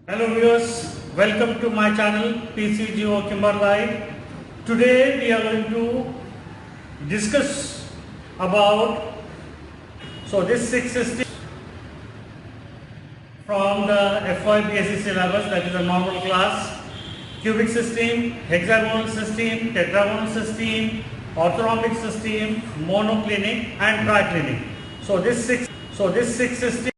Hello viewers, welcome to my channel PCGO Kimberlite. Today we are going to discuss about this six systems from the FY syllabus, that is a normal class: cubic system, hexagonal system, tetragonal system, orthorhombic system, monoclinic and triclinic. This six systems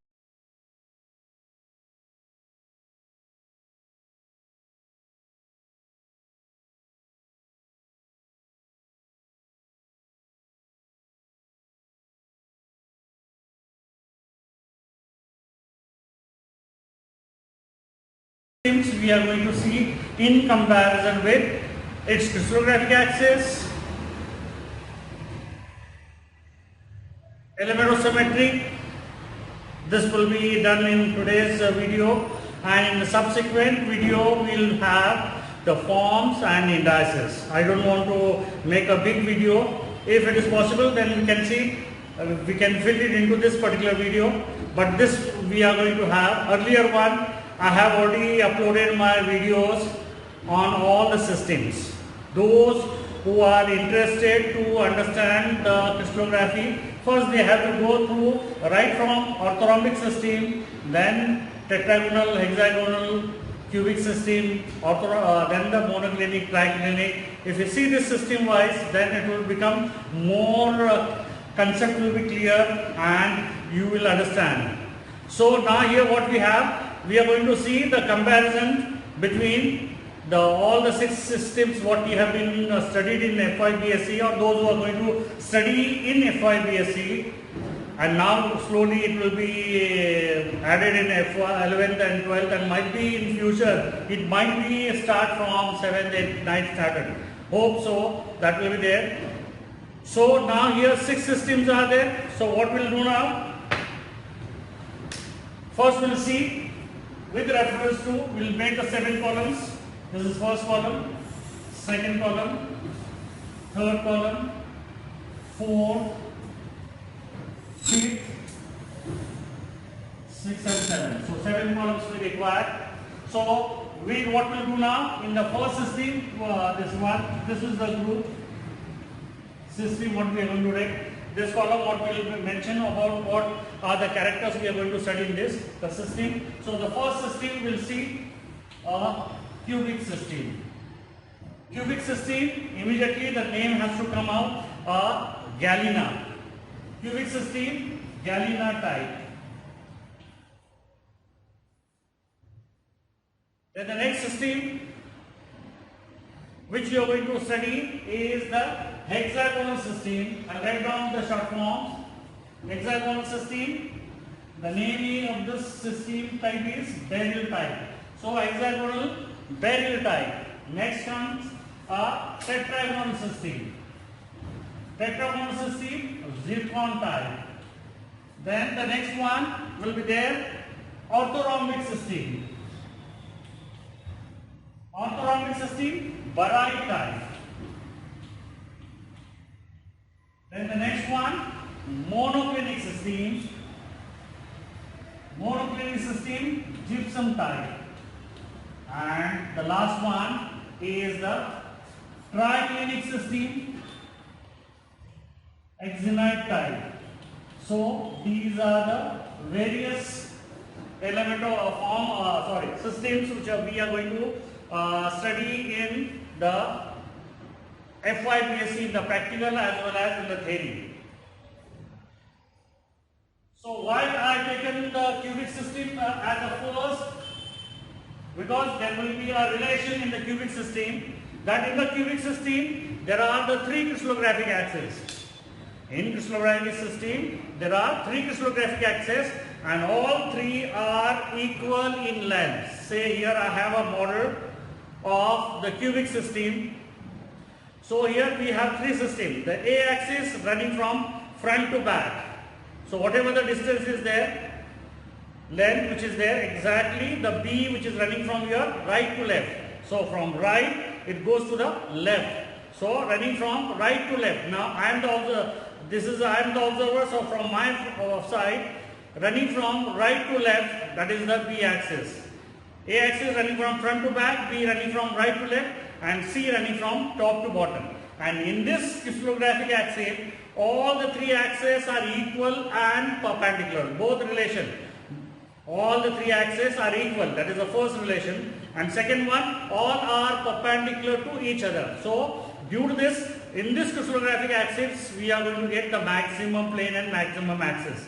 we are going to see in comparison with its crystallographic axis, elementosymmetry. This will be done in today's video, and in the subsequent video we will have the forms and indices. I don't want to make a big video. If it is possible, then we can see we can fit it into this particular video, but this we are going to have. Earlier one, I have already uploaded my videos on all the systems. Those who are interested to understand the crystallography, first they have to go through right from orthorhombic system, then tetragonal, hexagonal, cubic system, then the monoclinic, triclinic. If you see this system wise, then it will become more concept will be clear and you will understand. So now here what we have, we are going to see the comparison between all the six systems what we have been studied in FYBSc, or those who are going to study in FYBSc, and now slowly it will be added in 11th and 12th, and might be in future it might be start from 7th, 8th, 9th standard. Hope so, that will be there. So now here six systems are there. So what we'll do now, first we'll see with reference to, we'll make the 7 columns. This is first column, second column, third column, fourth, fifth, sixth and seventh. So 7 columns we require. So what we'll do now, in the first system, this is the group system what we are going to write. This column what we will mention about what are the characters we are going to study in this the system. So the first system will see a cubic system. Cubic system, immediately the name has to come out, Galena. Cubic system, Galena type. Then the next system which you are going to study is the hexagonal system. I'll write down the short forms. Hexagonal system, the name of this system type is beryl type. So hexagonal beryl type. Next comes a tetragonal system. Tetragonal system, zircon type. Then the next one will be there, orthorhombic system. Orthorhombic system, barite type. Then the next one, monoclinic system. Monoclinic system, gypsum type. And the last one is the triclinic system, axenite type. So these are the various systems which we are going to study in the FYBSc, in the practical as well as in the theory. So why I have taken the cubic system as a first? Because there will be a relation in the cubic system, that in the cubic system there are the three crystallographic axes. In crystallographic system there are three crystallographic axes and all three are equal in length. Say here I have a model of the cubic system. So here we have three systems. The A axis running from front to back. So whatever the distance is there, length which is there, exactly the B which is running from your right to left. So from right it goes to the left. So running from right to left. Now I am the observer. I am the observer. So from my side, running from right to left, that is the B axis. A axis running from front to back, B running from right to left, and C running from top to bottom. And in this crystallographic axis, all the three axes are equal and perpendicular, both relation. All the three axes are equal, that is the first relation. And second one, all are perpendicular to each other. So, due to this, in this crystallographic axis, we are going to get the maximum plane and maximum axis.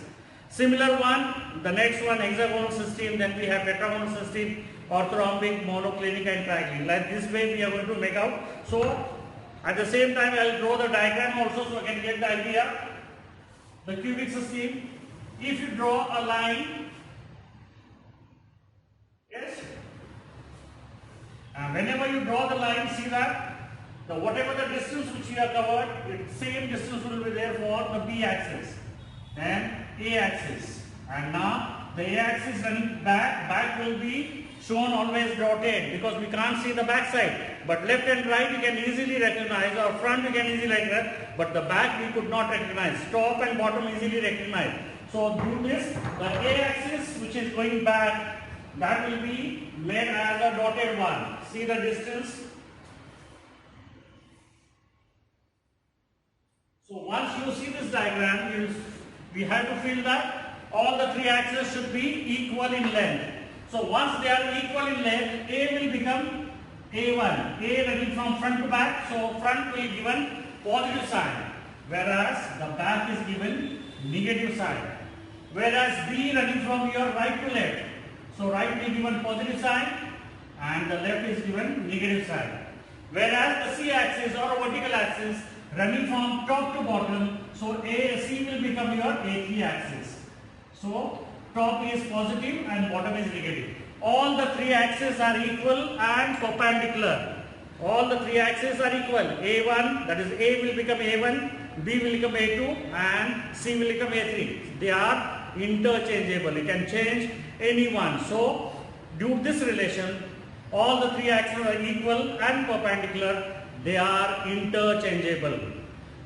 Similar one, the next one, hexagonal system, then we have tetragonal system, orthorhombic, monoclinic and triclinic. Like this way we are going to make out. So, at the same time I will draw the diagram also so I can get the idea. The cubic system, if you draw a line, yes, and whenever you draw the line, see that whatever the distance which you have covered, the same distance will be there for the B axis and A axis. And now the A axis running back will be shown always dotted because we can't see the back side. But left and right you can easily recognize, or front you can easily recognize, but the back we could not recognize. Top and bottom easily recognize. So do this, the A axis which is going back, that will be made as a dotted one. See the distance. So once you see this diagram, we have to feel that all the three axes should be equal in length. So once they are equal in length, A will become A1. A running from front to back, so front will be given positive sign, whereas the back is given negative sign. Whereas B running from your right to left, so right will be given positive sign and the left is given negative sign. Whereas the C axis or vertical axis running from top to bottom, so C will become your A3 axis. So top is positive and bottom is negative. All the three axes are equal and perpendicular. All the three axes are equal. A1, that is A will become A1, B will become A2 and C will become A3. They are interchangeable. You can change any one. So due to this relation, all the three axes are equal and perpendicular. They are interchangeable.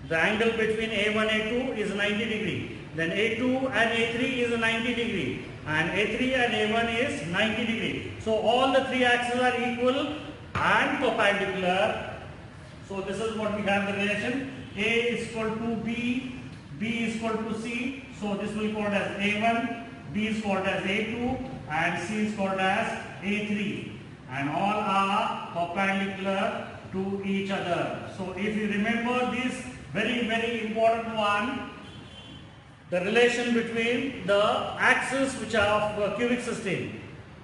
The angle between A1 and A2 is 90 degree. Then A2 and A3 is 90 degree. And A3 and A1 is 90 degree. So all the three axes are equal and perpendicular. So this is what we have the relation. A is equal to B, B is equal to C. So this will be called as A1, B is called as A2 and C is called as A3. And all are perpendicular to each other. So if you remember this very important one, the relation between the axes which are of cubic system.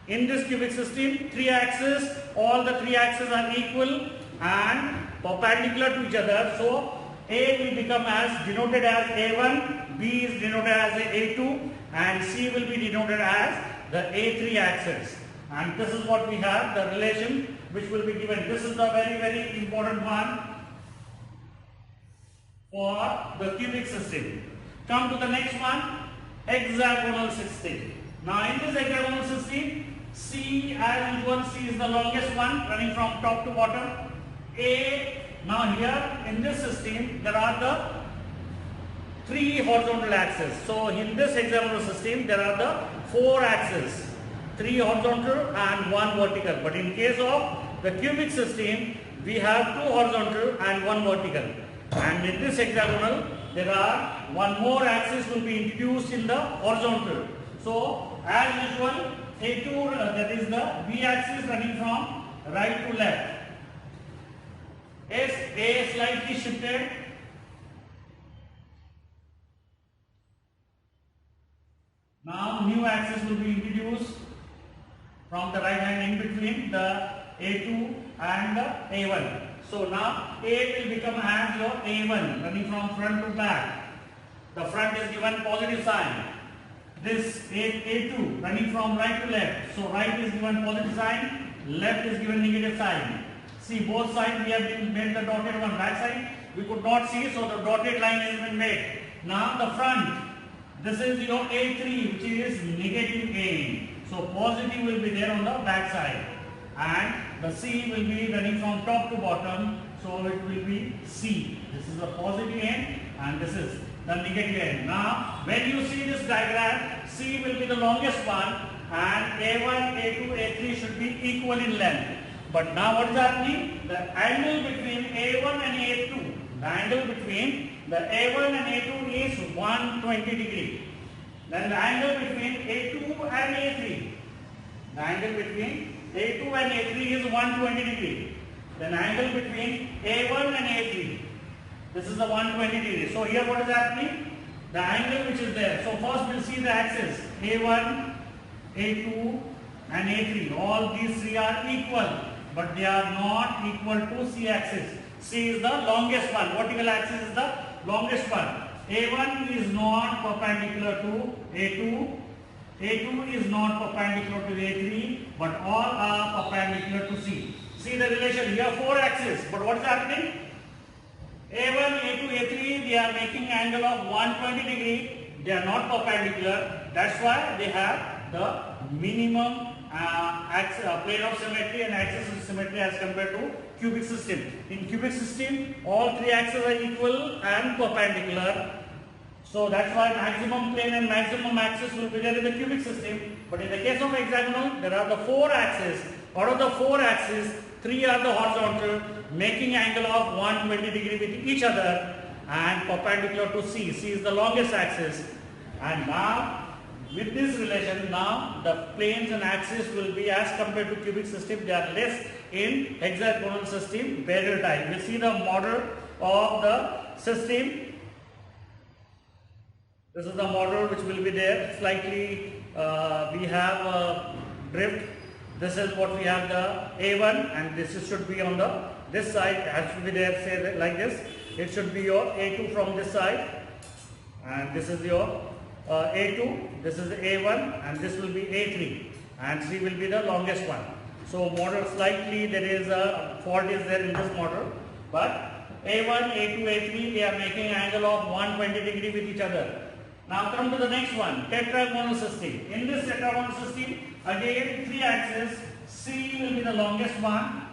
In this cubic system, three axes, all the three axes are equal and perpendicular to each other. So A will become as denoted as A1, B is denoted as A2 and C will be denoted as the A3 axis. And this is what we have, the relation which will be given. This is the very important one for the cubic system. Come to the next one, hexagonal system. Now in this hexagonal system, C as usual, C is the longest one running from top to bottom. A, now here in this system there are the three horizontal axes. So in this hexagonal system there are the four axes, three horizontal and one vertical. But in case of the cubic system, we have two horizontal and one vertical. And in this hexagonal, there are one more axis will be introduced in the horizontal. So as usual, A2, that is the B axis running from right to left. As A slightly shifted, now new axis will be introduced from the right hand in between the A2 and the A1. So now A will become as your A1 running from front to back. The front is given positive sign. This A2 running from right to left. So right is given positive sign, left is given negative sign. See both sides we have been made the dotted one. Back side we could not see, so the dotted line has been made. Now the front, this is your A3 which is negative gain. So positive will be there on the back side. And the C will be running from top to bottom, so it will be C. This is the positive end and this is the negative end. Now when you see this diagram, C will be the longest one and A1, A2, A3 should be equal in length. But now what is happening? The angle between A1 and A2, the angle between the A1 and A2 is 120 degree. Then the angle between A2 and A3, the angle between A2 and A3 is 120 degree. Then angle between A1 and A3, this is the 120 degree. So here what is happening? The angle which is there. So first we'll see the axis A1, A2 and A3. All these three are equal, but they are not equal to C axis. C is the longest one. Vertical axis is the longest one. A1 is not perpendicular to A2. A2 is not perpendicular to A3, but all are perpendicular to C. See the relation here, four axes. But what is happening? A1, A2, A3, they are making angle of 120 degree. They are not perpendicular. That's why they have the minimum plane of symmetry and axis of symmetry as compared to cubic system. In cubic system, all three axes are equal and perpendicular. So that's why maximum plane and maximum axis will be there in the cubic system. But in the case of hexagonal, there are the four axes. Out of the four axes, three are the horizontal, making angle of 120 degree with each other and perpendicular to C. C is the longest axis. And now, with this relation, now the planes and axes will be as compared to cubic system, they are less in hexagonal system, barrel type. You see the model of the system. This is the model which will be there. Slightly, we have drift. This is what we have the A1, and this should be on this side. It has to be there, say like this. It should be your A2 from this side, and this is your A2. This is A1, and this will be A3, and C will be the longest one. So model slightly there is a fault is there in this model, but A1, A2, A3 they are making angle of 120 degree with each other. Now come to the next one, tetragonal system. In this tetragonal system, again three axes. C will be the longest one.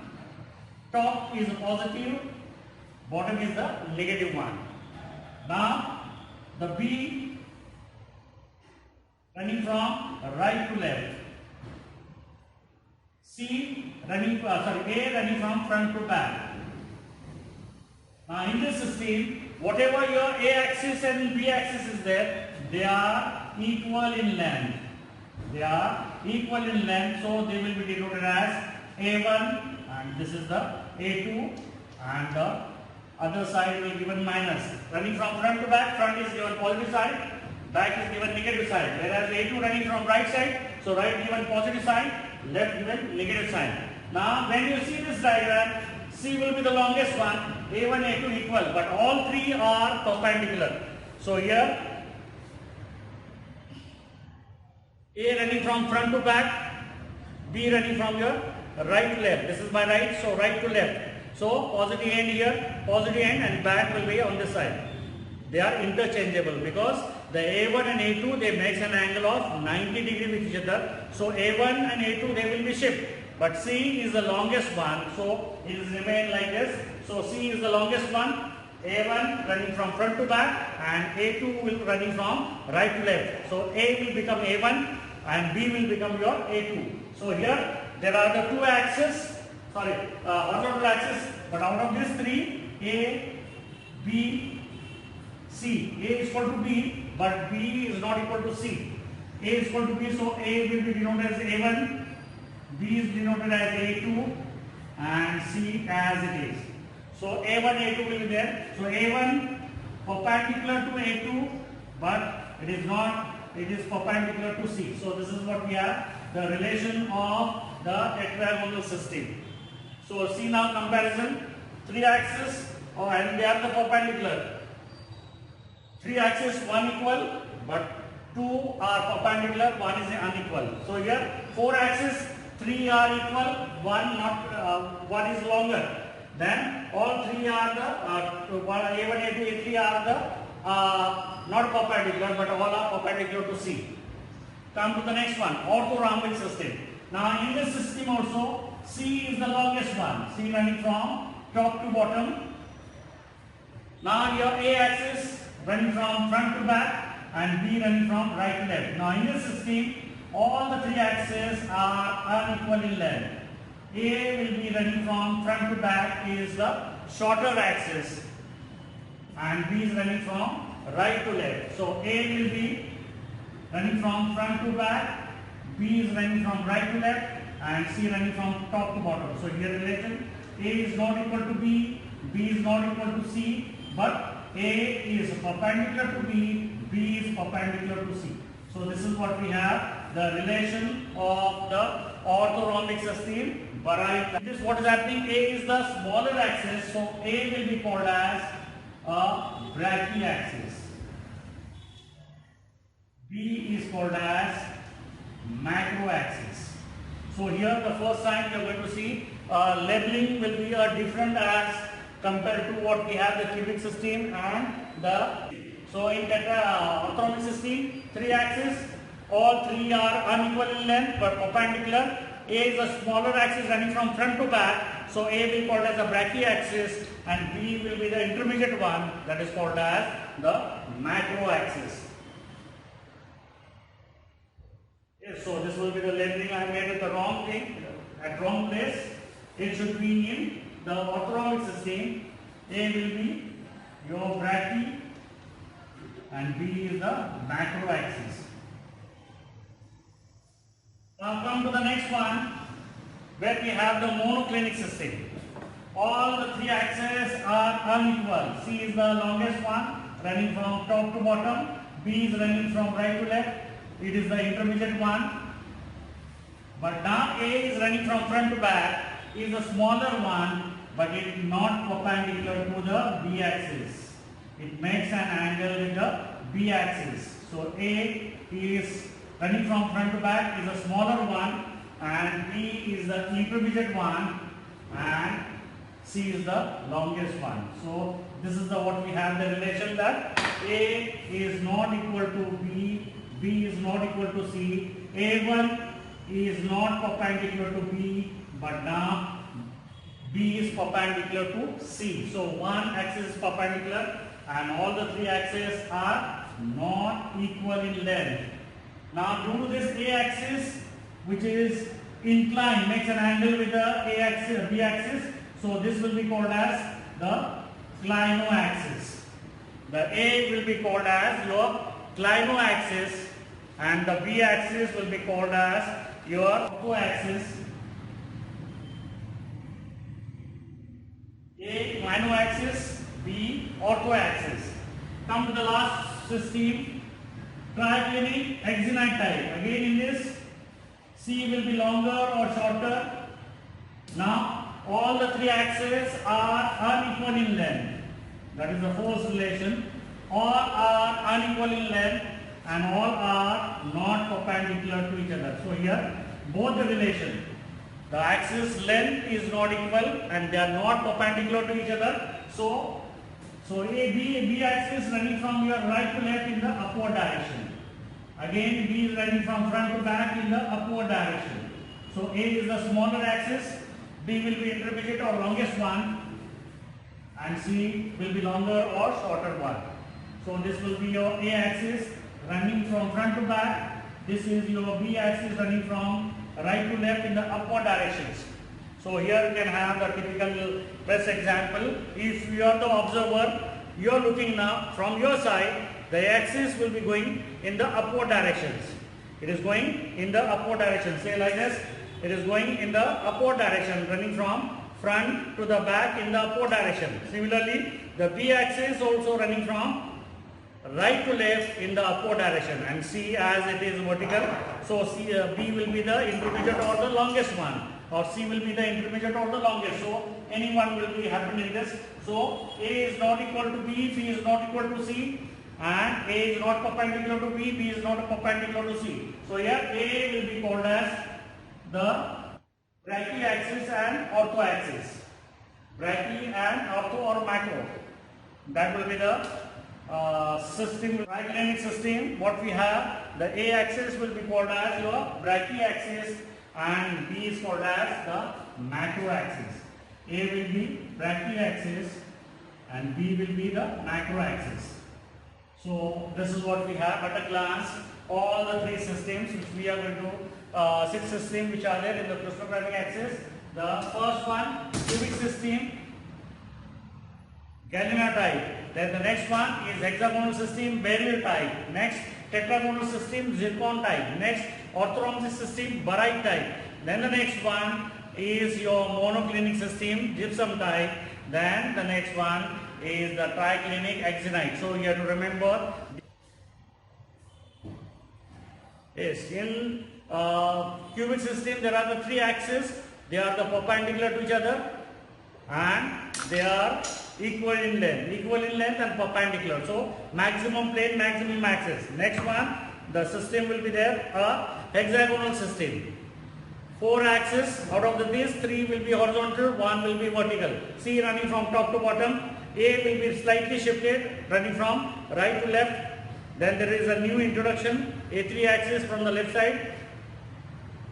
Top is positive, bottom is the negative one. Now the B running from right to left. A running from front to back. Now in this system, whatever your A axis and B axis is there, they are equal in length. They are equal in length, so they will be denoted as A1, and this is the A2, and the other side will be given minus. Running from front to back, front is given positive side, back is given negative side. Whereas A2 running from right side, so right given positive side, left given negative side. Now when you see this diagram, C will be the longest one, A1, A2 equal, but all three are perpendicular. So here, A running from front to back, B running from your right to left. This is my right, so right to left. So positive end here, positive end, and back will be on this side. They are interchangeable because the A1 and A2 they make an angle of 90 degree with each other. So A1 and A2 they will be shifted. But C is the longest one, so it will remain like this. So C is the longest one, A1 running from front to back, and A2 will running from right to left. So A will become A1 and B will become your A2. So here there are the two axes, horizontal axis, but out of these three, A, B, C. A is equal to B, but B is not equal to C. A is equal to B, so A will be denoted as A1. B is denoted as A2 and C as it is. So A1, A2 will be there. So A1 perpendicular to A2, but it is not, it is perpendicular to C. So this is what we have, the relation of the tetragonal system. So see now comparison, three axes and they are the perpendicular. Three axes, one equal, but two are perpendicular, one is unequal. So here four axes, three are equal, one is longer. Then all three are the A1, A2, A3 are the not perpendicular, but all are perpendicular to C. Come to the next one, orthorhombic system. Now in this system also, C is the longest one. C running from top to bottom. Now your A axis running from front to back and B running from right to left. Now in this system, all the three axes are unequal in length. A will be running from front to back is the shorter axis and B is running from right to left. So A will be running from front to back, B is running from right to left and C running from top to bottom. So here relation A is not equal to B, B is not equal to C, but A is perpendicular to B, B is perpendicular to C. So this is what we have, the relation of the orthorhombic system. This what is happening, A is the smaller axis, so A will be called as a brachyaxis. B is called as macroaxis. So here the first sign we are going to see labeling will be different as compared to what we have the cubic system and the. So in orthorhombic system, three axes, all three are unequal in length but perpendicular. A is a smaller axis running from front to back, so A will be called as a brachyaxis and B will be the intermediate one, that is called as the macroaxis. Yes, so this will be the labeling. I made it the wrong thing, at wrong place. It should be in the orthorhombic system. A will be your brachy and B is the macroaxis. Now come to the next one where we have the monoclinic system. All the three axes are unequal. C is the longest one running from top to bottom. B is running from right to left. It is the intermediate one. But now A is running from front to back, is the smaller one, but it is not perpendicular to the B axis. It makes an angle with the B axis. So A is running from front to back is a smaller one and B is the intermediate one and C is the longest one. So this is the what we have the relation that A is not equal to B, B is not equal to C, A1 is not perpendicular to B, but now B is perpendicular to C. So one axis is perpendicular and all the three axes are not equal in length. Now due to this A axis which is inclined makes an angle with the A axis, B axis, so this will be called as the clinoaxis. The A will be called as your clinoaxis and the B axis will be called as your orthoaxis. A clinoaxis, B orthoaxis. Come to the last system, triclinic axonite type. Again in this, C will be longer or shorter. Now all the three axes are unequal in length. That is the force relation. All are unequal in length and all are not perpendicular to each other. So here both the relation, the axis length is not equal and they are not perpendicular to each other. So B axis running from your right to left in the upward direction. Again B is running from front to back in the upward direction. So A is the smaller axis, B will be intermediate or longest one and C will be longer or shorter one. So this will be your A axis running from front to back. This is your B axis running from right to left in the upward directions. So here you can have the typical press example. If you are the observer, you are looking now from your side, the axis will be going in the upward directions. It is going in the upward direction. Say like this, it is going in the upward direction, running from front to the back in the upward direction. Similarly, the B axis also running from right to left in the upward direction and C as it is vertical. So B will be the intermediate or the longest one, or C will be the intermediate or the longest. So any one will be happening in this. So A is not equal to B, B is not equal to C, and A is not perpendicular to B, B is not perpendicular to C. So here A will be called as the brachyaxis and orthoaxis. Brachy and ortho or macro. That will be the system, triclinic system. What we have, the A axis will be called as your brachyaxis and B is called as the macroaxis. A will be brachyaxis and B will be the macroaxis. So this is what we have at a glance. all the three systems which we are going to, six systems which are there in the crystallographic axis. The first one, cubic system, Gallina type. Then the next one is hexagonal system, beryl type. Next, tetragonal system, zircon type. Next, orthorhombic system, barite type. Then the next one is your monoclinic system, gypsum type. Then the next one is the triclinic axinite. So you have to remember. Yes, in cubic system there are the three axes. They are the perpendicular to each other and they are equal in length and perpendicular. So maximum plane, maximum axis. Next one, the system will be there, a hexagonal system. Four axes, out of these, three will be horizontal, one will be vertical. See, running from top to bottom. A will be slightly shifted, running from right to left. Then there is a new introduction, A3 axis from the left side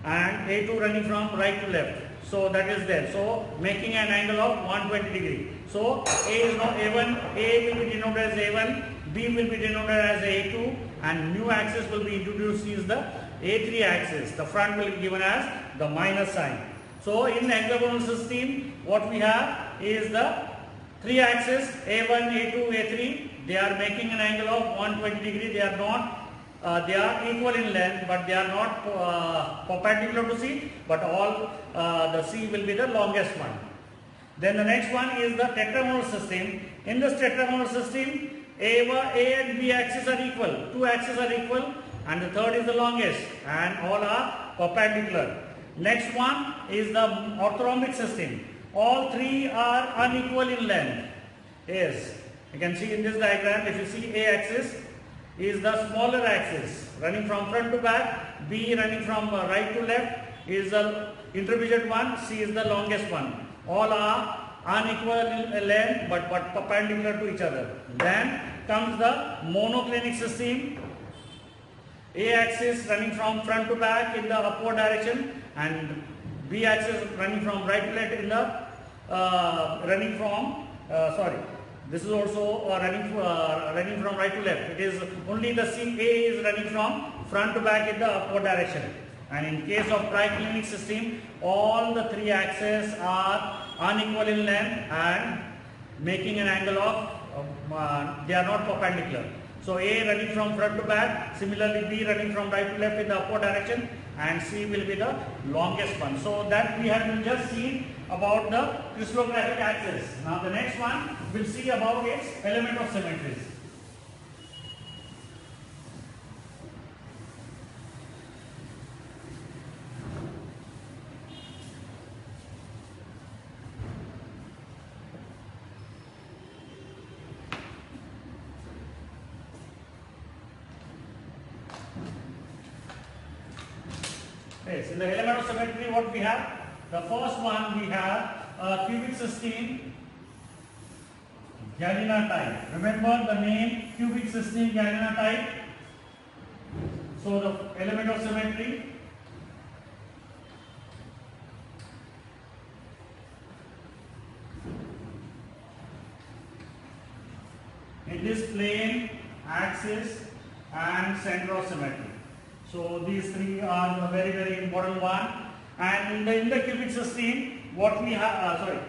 and A2 running from right to left. So that is there. So making an angle of 120 degree. So A is now A1, A will be denoted as A1, B will be denoted as A2 and new axis will be introduced is the A3 axis. The front will be given as the minus sign. So in hexagonal system what we have is the three axes A1, A2, A3. They are making an angle of 120 degree. They are not they are equal in length, but they are not perpendicular to C, but all the C will be the longest one. Then the next one is the tetragonal system. In this tetragonal system, A and B axes are equal, two axes are equal, and the third is the longest, and all are perpendicular. Next one is the orthorhombic system. All three are unequal in length. Yes, you can see in this diagram, if you see A axis is the smaller axis running from front to back, B running from right to left is the intermediate one, C is the longest one. All are unequal in length but perpendicular to each other. Then comes the monoclinic system. A axis running from front to back in the upward direction and B axis running from right to left in the this is also running from right to left. It is only the CA is running from front to back in the upward direction. And in case of triclinic system, all the three axes are unequal in length and making an angle of, they are not perpendicular. So A running from front to back, similarly B running from right to left in the upward direction, and C will be the longest one. So that we have just seen about the crystallographic axis. Now the next one we'll see about its element of symmetries. Yes, in the element of symmetry what we have? The first one we have a cubic system, Gallina type. Remember the name cubic system, Gallina type. So the element of symmetry. In this plane, axis and center of symmetry. So these three are the very important one. And in the cubic system, what we have,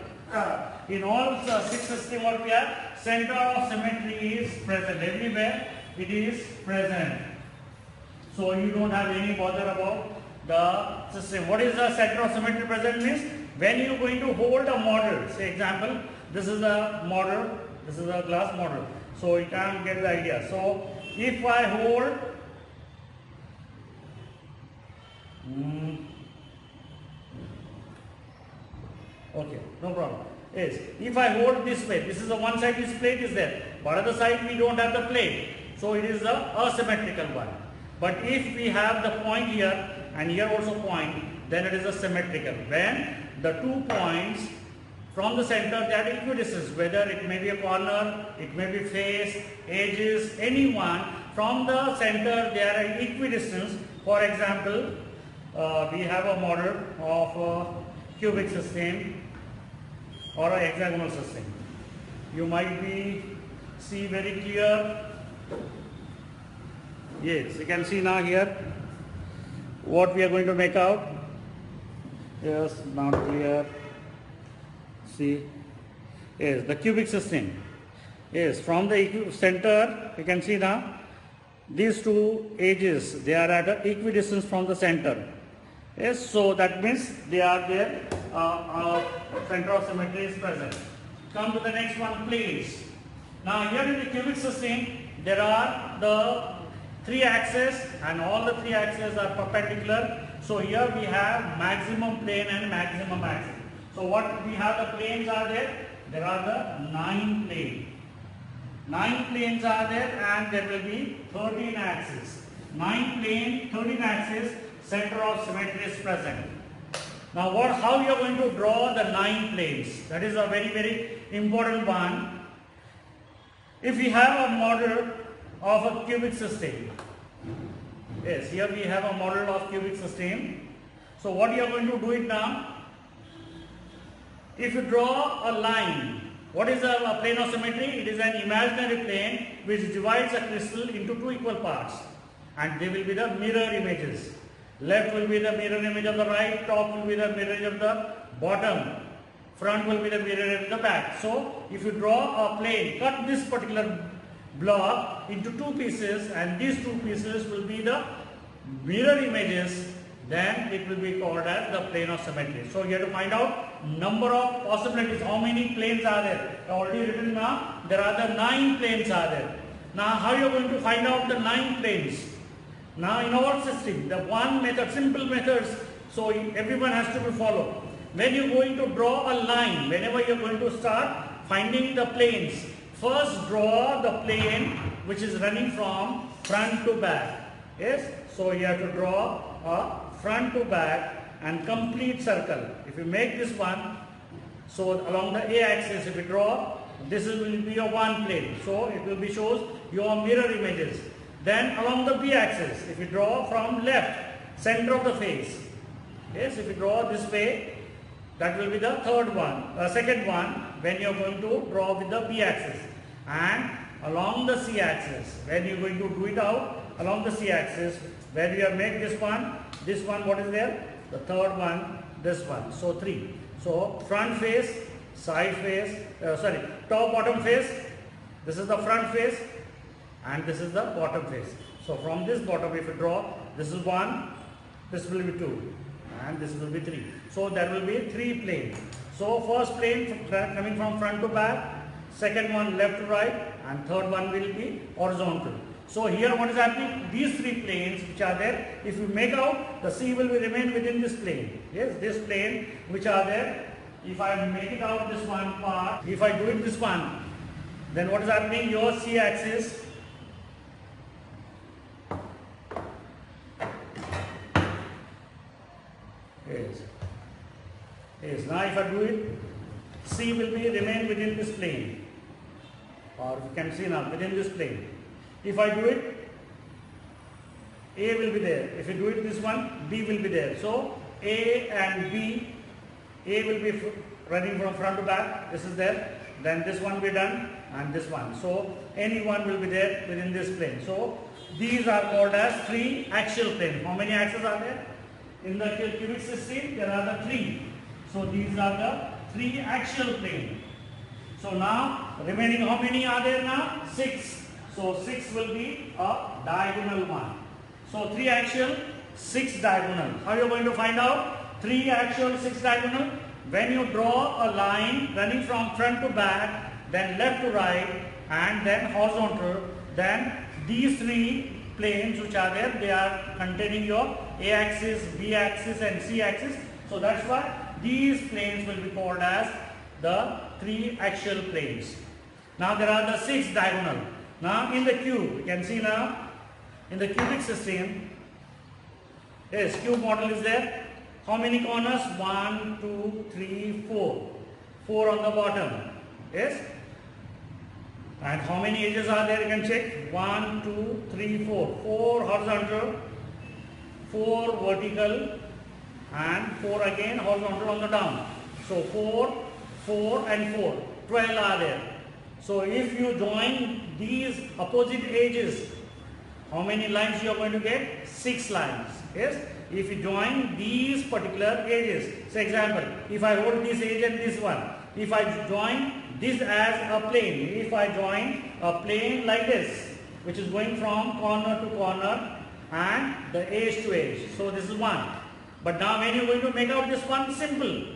in all six systems, what we have, center of symmetry is present. Everywhere it is present. So you don't have any bother about the system. What is the center of symmetry present means? When you are going to hold a model, say example, this is a model, this is a glass model. So you can get the idea. So if I hold okay, no problem. Yes, if I hold this way, this is the one side, this plate is there, but other side we don't have the plate, so it is the asymmetrical one. But if we have the point here and here also point, then it is a symmetrical. When the 2 points from the center they are equidistant, whether it may be a corner, it may be face, edges, any one from the center they are at equidistance. For example, we have a model of a cubic system or a hexagonal system. You might be see very clear Yes, you can see now here what we are going to make out. Yes, not clear. See, yes, the cubic system. Yes, from the center, you can see now these two edges, they are at an equidistance from the center. Yes, so that means they are there, center of symmetry is present. Come to the next one, planes. Now here in the cubic system, there are the three axes and all the three axes are perpendicular. So here we have maximum plane and maximum axis. So what we have, the planes are there? There are the 9 planes. 9 planes are there and there will be 13 axes. 9 plane, 13 axes, center of symmetry is present. Now how you are going to draw the 9 planes? That is a very, very important one. If we have a model of a cubic system, yes, here we have a model of cubic system. So what you are going to do it now? If you draw a line, what is a plane of symmetry? It is an imaginary plane which divides a crystal into two equal parts, and they will be the mirror images. Left will be the mirror image of the right, top will be the mirror image of the bottom, front will be the mirror image of the back. So if you draw a plane, cut this particular block into two pieces and these two pieces will be the mirror images, then it will be called as the plane of symmetry. So you have to find out number of possibilities, how many planes are there. Already written now, there are the 9 planes are there. Now how you are going to find out the 9 planes? Now in our system, the one method, simple methods, so everyone has to be followed. When you are going to draw a line, whenever you are going to start finding the planes, first draw the plane which is running from front to back. Yes, so you have to draw a front to back and complete circle. If you make this one, so along the A axis, if you draw, this will be your one plane. So it will be shows your mirror images. Then along the B axis, if you draw from left, center of the face. Yes, if you draw this way, that will be the second one when you are going to draw with the B axis. And along the C axis, when you are going to do it out, along the C axis, where you have made this one, what is there? The third one, this one. So 3. So front face, side face, top bottom face, this is the front face and this is the bottom face. So from this bottom, if you draw, this is 1, this will be 2 and this will be 3. So there will be 3 planes. So first plane coming from front to back, second one left to right and third one will be horizontal. So here what is happening? These 3 planes which are there, if you make out, the C will remain within this plane. Yes, this plane which are there, if I make it out this one part, if I do it this one, then what is happening? Your C axis is now if I do it, C will remain within this plane, or you can see now within this plane. If I do it, A will be there. If you do it this one, B will be there. So A and B, A will be running from front to back. This is there. Then this one will be done and this one. So any one will be there within this plane. So these are called as 3 axial planes. How many axes are there? In the cubic system, there are the 3. So these are the 3 axial planes. So now remaining how many are there now? 6. So 6 will be a diagonal one. So 3 axial, 6 diagonal. How are you going to find out? 3 axial, 6 diagonal. When you draw a line running from front to back, then left to right, and then horizontal, then these 3 planes which are there, they are containing your A axis, B axis and C axis. So that's why these planes will be called as the 3 axial planes. Now there are the 6 diagonal. Now in the cube, you can see now in the cubic system, yes, cube model is there. How many corners? 1, 2, 3, 4. 4 on the bottom. Yes. And how many edges are there? You can check. 1, 2, 3, 4. 4 horizontal, 4 vertical, and 4 again horizontal on the down. So 4, 4 and 4. 12 are there. So if you join these opposite edges, how many lines you are going to get? 6 lines. Yes. If you join these particular edges, say example, if I hold this edge and this one, if I join this as a plane, if I join a plane like this, which is going from corner to corner and the edge to edge. So this is one. But now when you are going to make out this one, simple.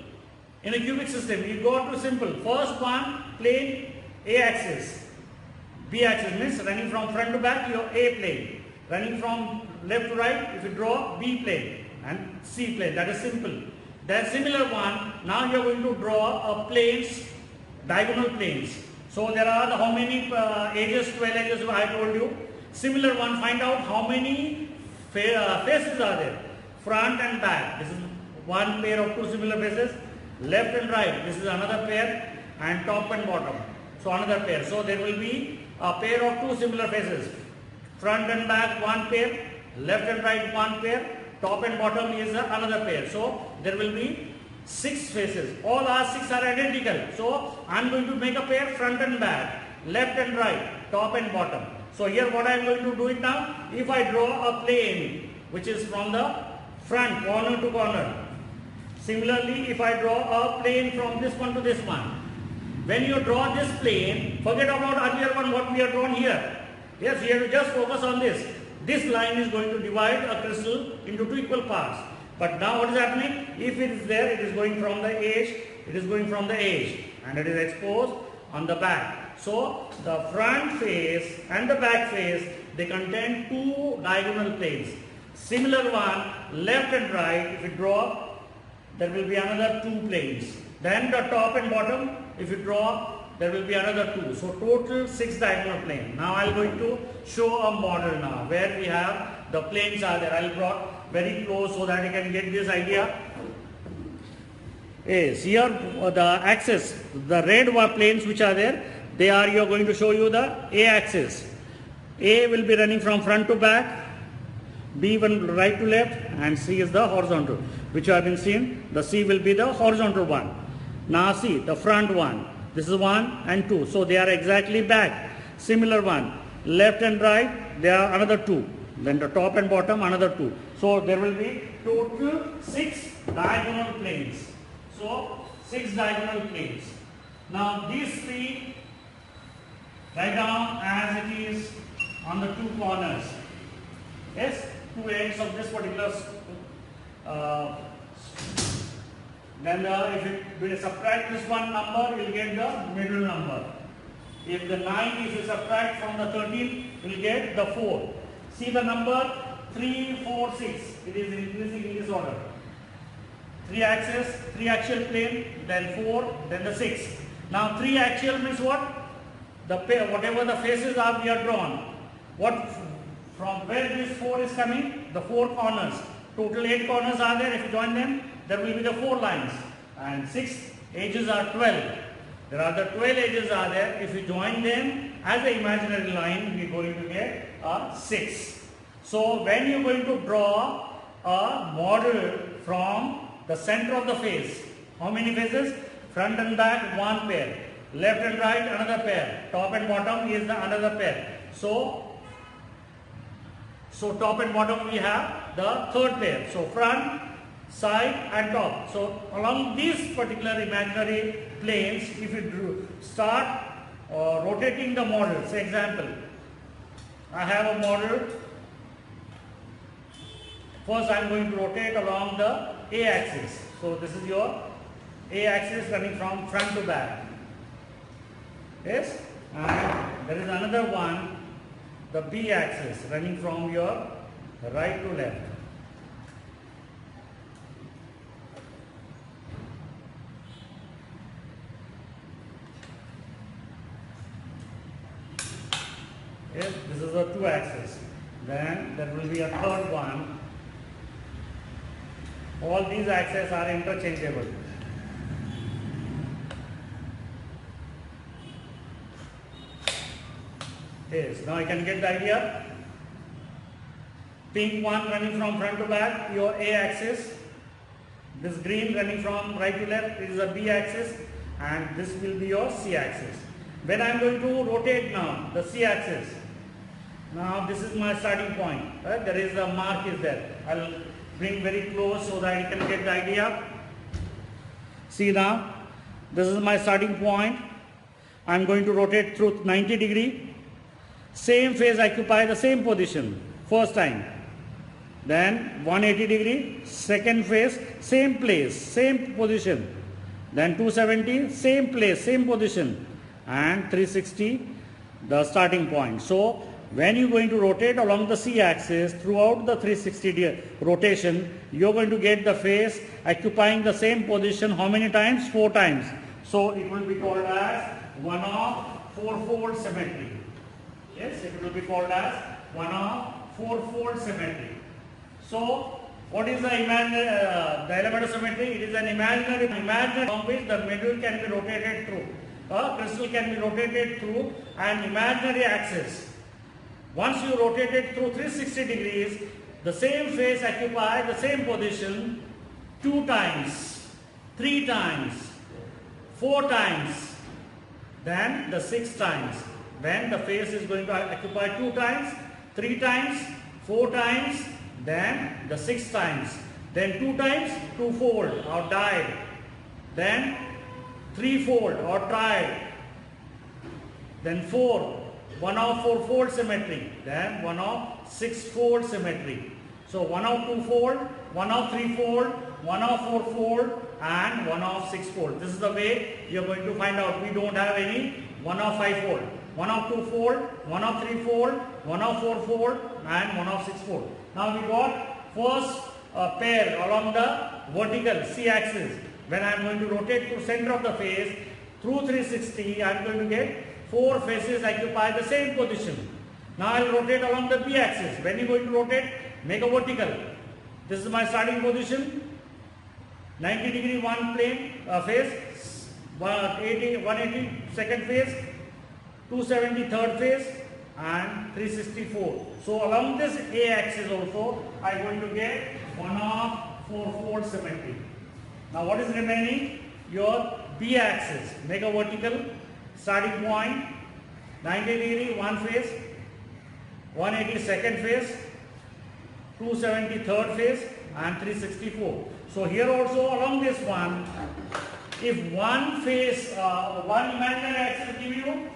In a cubic system, you go to simple. First one, plane A axis. B axis means running from front to back, your A plane. Running from left to right, if you draw B plane and C plane, that is simple. Then similar one, now you are going to draw a planes, diagonal planes. So there are how many edges, 12 edges I told you. Similar one, find out how many faces are there. Front and back, this is one pair of two similar faces. Left and right, this is another pair, and top and bottom, so another pair. So there will be a pair of two similar faces. Front and back one pair, left and right one pair, top and bottom is another pair. So there will be 6 faces. All our 6 are identical. So I am going to make a pair front and back, left and right, top and bottom. So here what I am going to do it now, if I draw a plane which is from the front corner to corner. Similarly, if I draw a plane from this one to this one. When you draw this plane, forget about earlier one what we have drawn here. Yes, you have to just focus on this. This line is going to divide a crystal into 2 equal parts. But now what is happening? If it is there, it is going from the edge, it is going from the edge and it is exposed on the back. So the front face and the back face, they contain 2 diagonal planes. Similar one, left and right, if you draw, there will be another 2 planes. Then the top and bottom, if you draw, there will be another 2. So total 6 diagonal planes. Now I am going to show a model now where we have the planes are there. I will draw very close so that you can get this idea. Yes, here the axis, the red planes which are there, they are, you are going to show you the A axis. A will be running from front to back, B will right to left, and C is the horizontal, which you have been seen. The C will be the horizontal one. Now see the front one. This is 1 and 2. So they are exactly back. Similar one. Left and right, there are another 2. Then the top and bottom, another 2. So there will be total 6 diagonal planes. So 6 diagonal planes. Now these 3, write down as it is on the 2 corners. Yes, 2 ends of this particular then if you will subtract this one number, you will get the middle number. If the 9, if you subtract from the 13, you will get the 4. See the number 3, 4, 6. It is increasing in this order. 3 axis, 3 axial plane, then 4, then the 6. Now 3 axial means what? The pair, whatever the faces are we are drawn. What from where this 4 is coming? The 4 corners. Total 8 corners are there. If you join them, there will be the 4 lines, and 6 edges are 12. There are the 12 edges are there. If you join them as an imaginary line, we are going to get a 6. So when you are going to draw a model from the center of the face, how many faces? Front and back, 1 pair. Left and right, another pair. Top and bottom is the another pair. So top and bottom we have the 3rd pair. So front, side and top. So along these particular imaginary planes, if you start rotating the model, say example, I have a model. First I am going to rotate along the A axis. So this is your A axis running from front to back. Yes, and there is another one, the B axis running from your right to left. Yes, this is the 2 axis. Then there will be a 3rd one. All these axes are interchangeable. Yes, now I can get the idea. Pink one running from front to back, your A axis. This green running from right to left is a B axis, and this will be your C axis. When I am going to rotate now the C axis, Now this is my starting point. There is a mark is there. I'll bring very close so that you can get the idea. See now, this is my starting point. I'm going to rotate through 90 degree. Same phase occupy the same position first time. Then 180 degree, second phase, same place, same position. Then 270, same place, same position. And 360, the starting point. So when you're going to rotate along the C-axis throughout the 360 rotation, you're going to get the phase occupying the same position how many times? 4 times. So it will be called as one-off four-fold symmetry. Yes, it will be called as one-off four-fold symmetry. So what is the imaginary the element of symmetry? It is an imaginary along which the middle can be rotated through. A crystal can be rotated through an imaginary axis. Once you rotate it through 360 degrees, the same phase occupy the same position 2 times, 3 times, 4 times, then the 6th times. When the phase is going to occupy 2 times, 3 times, 4 times, then the 6 times. Then 2 times, 2-fold or died. Then 3-fold or tried. Then 4, 1-off 4-fold symmetry. Then 1-off 6-fold symmetry. So 1-off 2-fold, 1-off 3-fold, 1-off 4-fold and 1-off 6-fold. This is the way you are going to find out. We don't have any 1-off 5-fold. 1-off 2-fold, 1-off 3-fold, 1-off 4-fold and 1-off 6-fold. Now we got first pair along the vertical C-axis. When I am going to rotate to center of the face through 360, I am going to get 4 faces occupy the same position. Now I will rotate along the B-axis. When you are going to rotate, make a vertical. This is my starting position. 90 degree one plane phase, 180 second phase, 270 third phase and 364. So along this A axis also I am going to get 1-off 4-fold symmetry. Now what is remaining? Your B axis. Make a vertical. Starting point 90 degree one phase, 180 second phase, 270 third phase and 364. So here also along this one, if one phase, one imaginary axis give you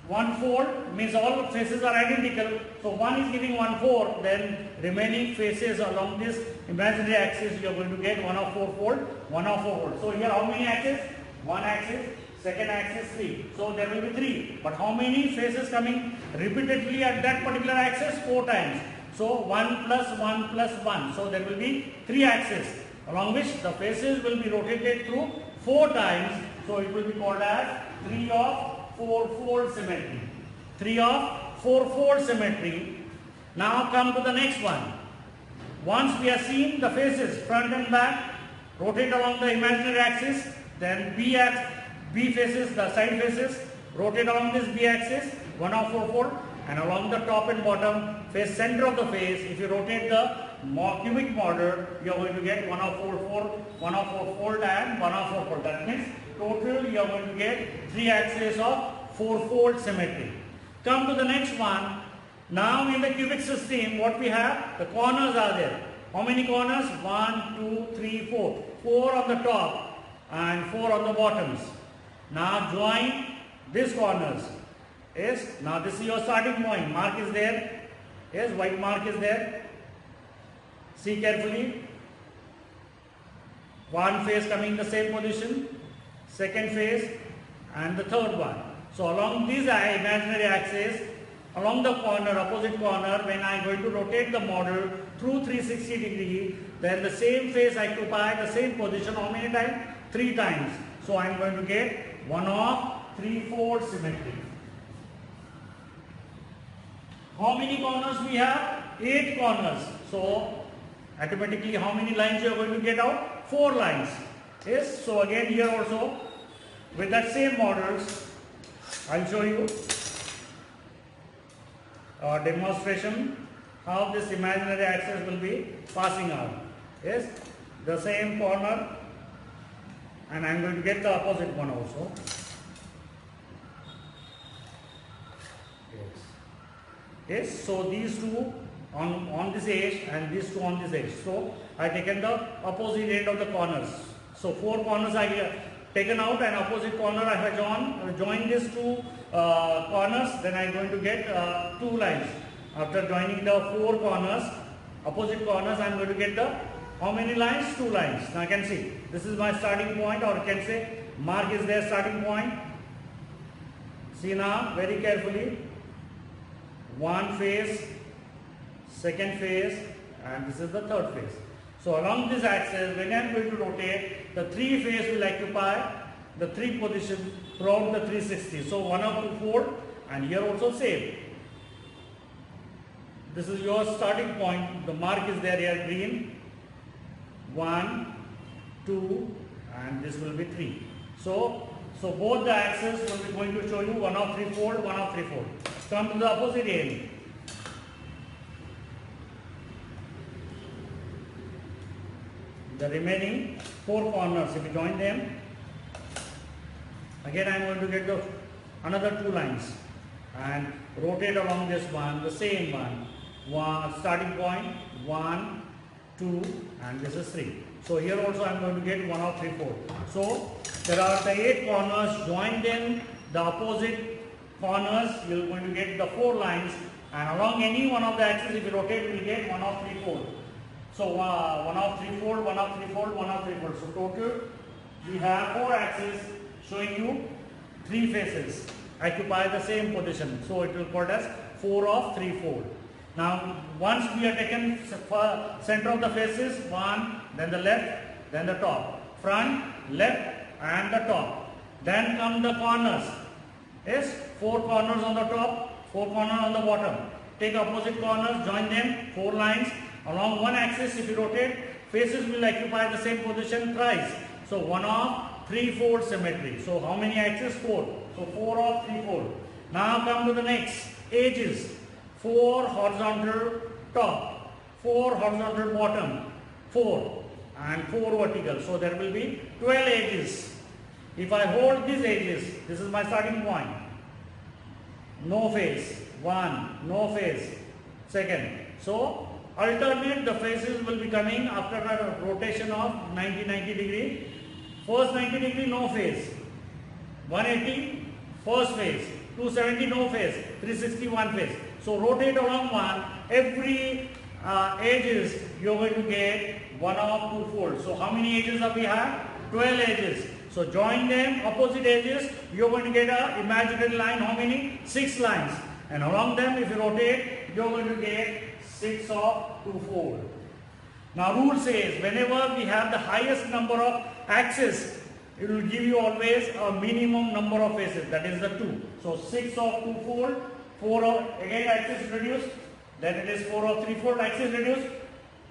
1-fold, means all faces are identical. So one is giving 1-4, then remaining faces along this imaginary axis you are going to get 1-off 4-fold, 1-off 4-fold. So here how many axes? 1 axis, second axis 3. So there will be 3. But how many faces coming repeatedly at that particular axis? 4 times. So 1 plus 1 plus 1. So there will be 3 axes along which the faces will be rotated through 4 times. So it will be called as 3-off 4-fold symmetry. 3-off 4-fold symmetry. Now come to the next one. Once we have seen the faces front and back, rotate along the imaginary axis, then B faces, the side faces, rotate along this B axis, 1-off 4-fold, and along the top and bottom face center of the face, if you rotate the cubic model, you are going to get 1-off 4-fold, 1-off 4-fold and 1-off 4-fold. That means total you are going to get 3 axes of 4-fold symmetry. Come to the next one. Now in the cubic system, what we have? The corners are there. How many corners? 1, 2, 3, 4. 4 on the top and 4 on the bottoms. Now join these corners. Yes, now this is your starting point. Mark is there. Yes, white mark is there. See carefully. One face coming in the same position, second face and the third one. So along these imaginary axes, along the corner, opposite corner, when I am going to rotate the model through 360 degree, then the same face occupy the same position how many times? 3 times. So I am going to get 1-off 3-fold symmetry. How many corners we have? 8 corners. So automatically how many lines you are going to get out? 4 lines. Yes. So again here also with that same models, I will show you a demonstration how this imaginary axis will be passing out. Yes. The same corner, and I am going to get the opposite one also. Yes. Yes, so these two on this edge and these two on this edge. So I taken the opposite end of the corners. So 4 corners I have taken out, and opposite corner I have joined these two corners. Then I am going to get 2 lines. After joining the 4 corners, opposite corners, I am going to get the how many lines? 2 lines. Now I can see this is my starting point, or you can say mark is their starting point. See now very carefully. One face, second face, and this is the third face. So along this axis, when I am going to rotate, the 3 face will occupy the 3 position throughout the 360. So 1 up to 4, and here also same. This is your starting point. The mark is there here, green. 1, 2, and this will be 3. So both the axes will be going to show you 1 of 3 fold, 1 of 3 fold. Come to the opposite end. The remaining 4 corners, if you join them, again I am going to get the another 2 lines and rotate along this one, the same one. Starting point 1, 2, and this is 3. So here also I am going to get 1 of 3 fold. So there are the 8 corners. Join them, the opposite corners, you are going to get the 4 lines, and along any one of the axes, if you rotate, you will get 1 of 3 fold. So 1 of 3 fold, 1 of 3 fold, 1 of 3 fold. So total we have 4 axes showing you 3 faces occupy the same position. So it will called as 4 of 3 fold. Now once we have taken center of the faces, 1, then the left, then the top, front, left, and the top. Then come the corners. Yes, 4 corners on the top, 4 corners on the bottom. Take opposite corners, join them, 4 lines. Along one axis, if you rotate, faces will occupy the same position thrice. So 1 of 3 fold symmetry. So how many axes? 4. So 4 of 3 fold. Now come to the next. Edges. 4 horizontal top, 4 horizontal bottom, 4, and 4 vertical. So there will be 12 edges. If I hold these edges, this is my starting point. No face, 1, no face, second. So alternate the faces will be coming after a rotation of 90 degree. First 90 degree, no face. 180, first face. 270, no face. 360, one face. So rotate along one. Every edges you are going to get 1 of 2 folds. So how many edges do we have? 12 edges. So join them, opposite edges, you are going to get an imaginary line. How many? 6 lines. And along them, if you rotate, you are going to get 6 of 2 fold. Now rule says, whenever we have the highest number of axes, it will give you always a minimum number of faces, that is the 2. So 6 of 2 fold, 4 of, again axis reduced, then it is 4 of 3 fold, axis reduced,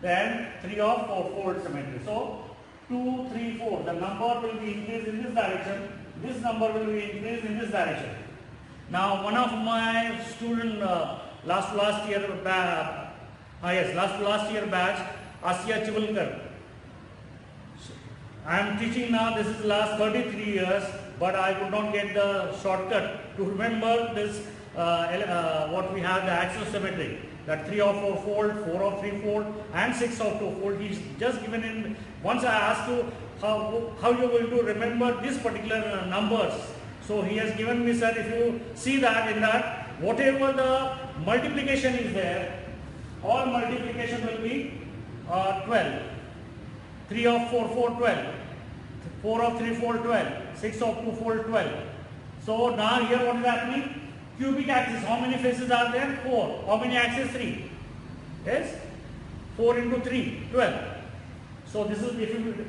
then 3 of 4 fold symmetry. So 2, 3, 4, the number will be increased in this direction, this number will be increased in this direction. Now one of my student last year batch, Asya Chivulkar. I am teaching now, this is last 33 years, but I could not get the shortcut to remember this, what we have, the axial symmetry, that 3 of 4 fold, 4 of 3 fold, and 6 of 2 fold. He's just given in, once I asked you how you are going to remember these particular numbers. So he has given me, sir, if you see that in that, whatever the multiplication is there, all multiplication will be 12. 3 of 4 fold, 12. 4 of 3 fold, 12. 6 of 2 fold, 12. So now here what is happening? Cubic axis, how many faces are there? 4. How many axes? 3. Yes? 4 into 3, 12. So this is, if you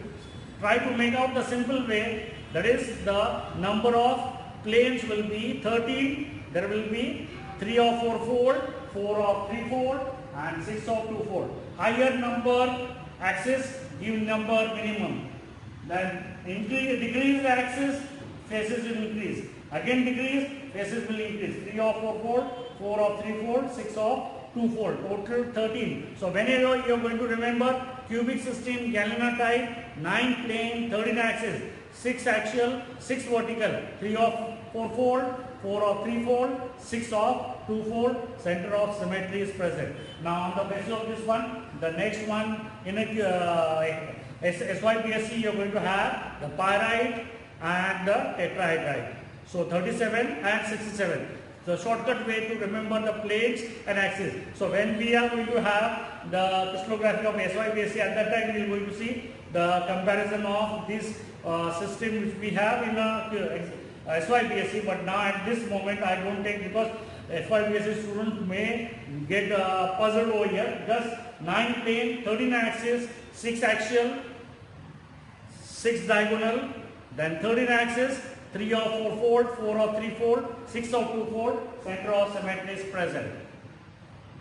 try to make out the simple way, that is the number of planes will be 13. There will be 3 of 4 fold, 4 of 3 fold, and 6 of 2 fold. Higher number axis give number minimum. Then decrease the axis, faces will increase. Again decrease, faces will increase. 3 of 4 fold, 4 of 3 fold, 6 of 2 fold. Total 13. So whenever you are going to remember cubic system, Gallina type, 9 plane, 13 axis, 6 axial, 6 vertical, 3 of 4 fold, 4 of 3 fold, 6 of 2 fold, center of symmetry is present. Now on the basis of this one, the next one in a SYPSC you are going to have the pyrite and the tetrahedrite. So 37 and 67. The shortcut way to remember the planes and axis. So when we are going to have the crystallography of SYPSC, at that time we are going to see the comparison of this system which we have in SYPSC. But now at this moment I don't take, because SYPSC students may get puzzled over here. Just 9 plane, 13 axis, 6 axial, 6 diagonal, then 13 axis, 3 of 4 fold, 4 of 3 fold, 6 of 2 fold, center of symmetry is present.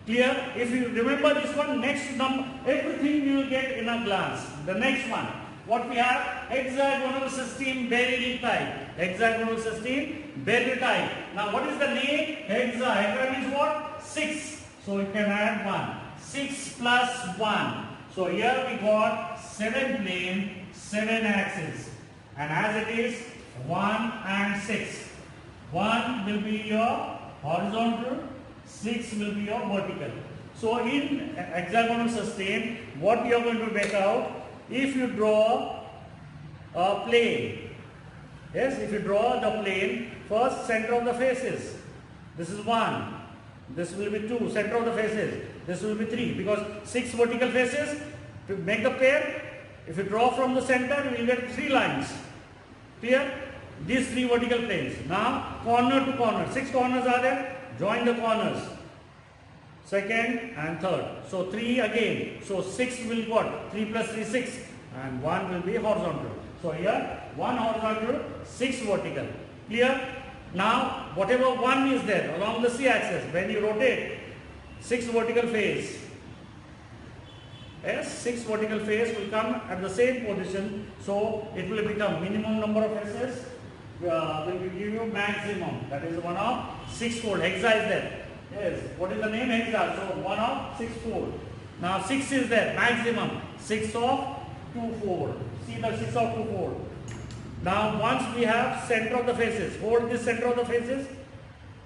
Clear? If you remember this one, next number, everything you will get in a glance. The next one, what we have? Hexagonal system, Bernoulli type. Hexagonal system, Bernoulli type. Now what is the name? Hexa. Hexa means what? 6. So you can add 1. 6 plus 1. So here we got 7 plane, 7 axis. And as it is, 1 and 6. 1 will be your horizontal, 6 will be your vertical. So in hexagonal system, what you are going to make out, if you draw a plane, yes, if you draw the plane, first center of the faces, this is 1, this will be 2, center of the faces, this will be 3, because 6 vertical faces, to make the pair, if you draw from the center, you will get 3 lines. Clear? These 3 vertical planes. Now corner to corner, 6 corners are there, join the corners, second and third. So 3 again, so 6 will what? 3 plus 3, 6, and 1 will be horizontal. So here 1 horizontal, 6 vertical. Clear? Now whatever 1 is there along the c-axis, when you rotate, 6 vertical face, yes, 6 vertical face will come at the same position, so it will become minimum number of faces, will give you maximum, that is 1 of 6 fold. Hexa is there. Yes, what is the name? Hexa. So 1 of 6 fold. Now 6 is there, maximum 6 of 2 fold. See the 6 of 2 fold. Now once we have center of the faces, hold this center of the faces,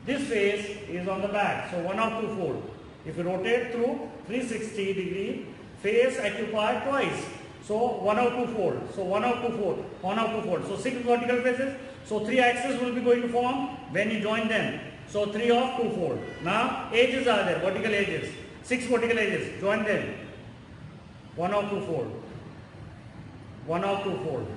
this face is on the back, so 1 of 2 fold. If you rotate through 360 degree, face occupied twice. So 1 of 2 fold. So 1 of 2 fold. 1 of 2 fold. So 6 vertical faces. So 3 axes will be going to form when you join them. So 3 of 2 fold. Now edges are there, vertical edges. 6 vertical edges. Join them. 1 of 2 fold. 1 of 2 fold.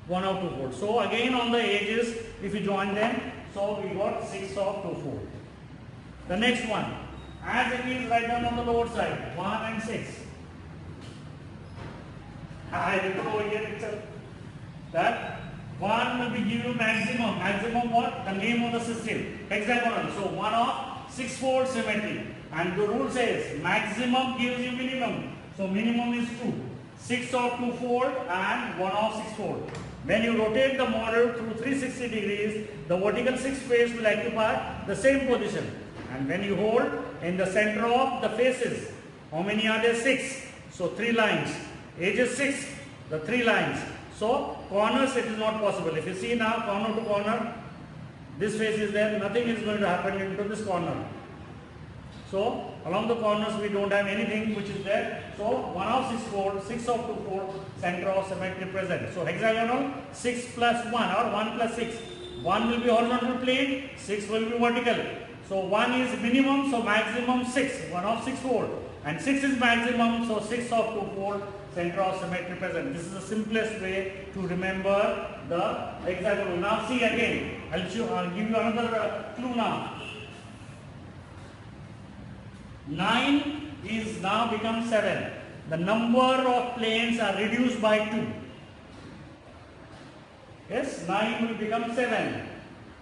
1 of 2 fold. So again on the edges, if you join them, so we got 6 of 2 fold. The next one, as it is right down on the lower side, 1 and 6. I will go here itself. That 1 will be give you maximum. Maximum what? The name of the system. Hexagonal. So 1 of 6 fold symmetry. And the rule says maximum gives you minimum. So minimum is 2. 6 of 2 fold and 1 of 6 fold. When you rotate the model through 360 degrees, the vertical 6 face will occupy the same position. And when you hold in the center of the faces, how many are there? 6. So 3 lines. Edges 6, the 3 lines. So corners it is not possible. If you see now corner to corner, this face is there, nothing is going to happen into this corner. So along the corners we don't have anything which is there. So 1 of 6 fold, 6 of 2 fold, center of symmetry present. So hexagonal 6 plus 1 or 1 plus 6. 1 will be horizontal plane, 6 will be vertical. So 1 is minimum, so maximum 6, 1 of 6 fold. And 6 is maximum, so 6 of 2 fold, center of symmetry present. This is the simplest way to remember the hexagonal. Now see again, I'll give you another clue now. 9 is now become 7. The number of planes are reduced by 2. Yes, 9 will become 7.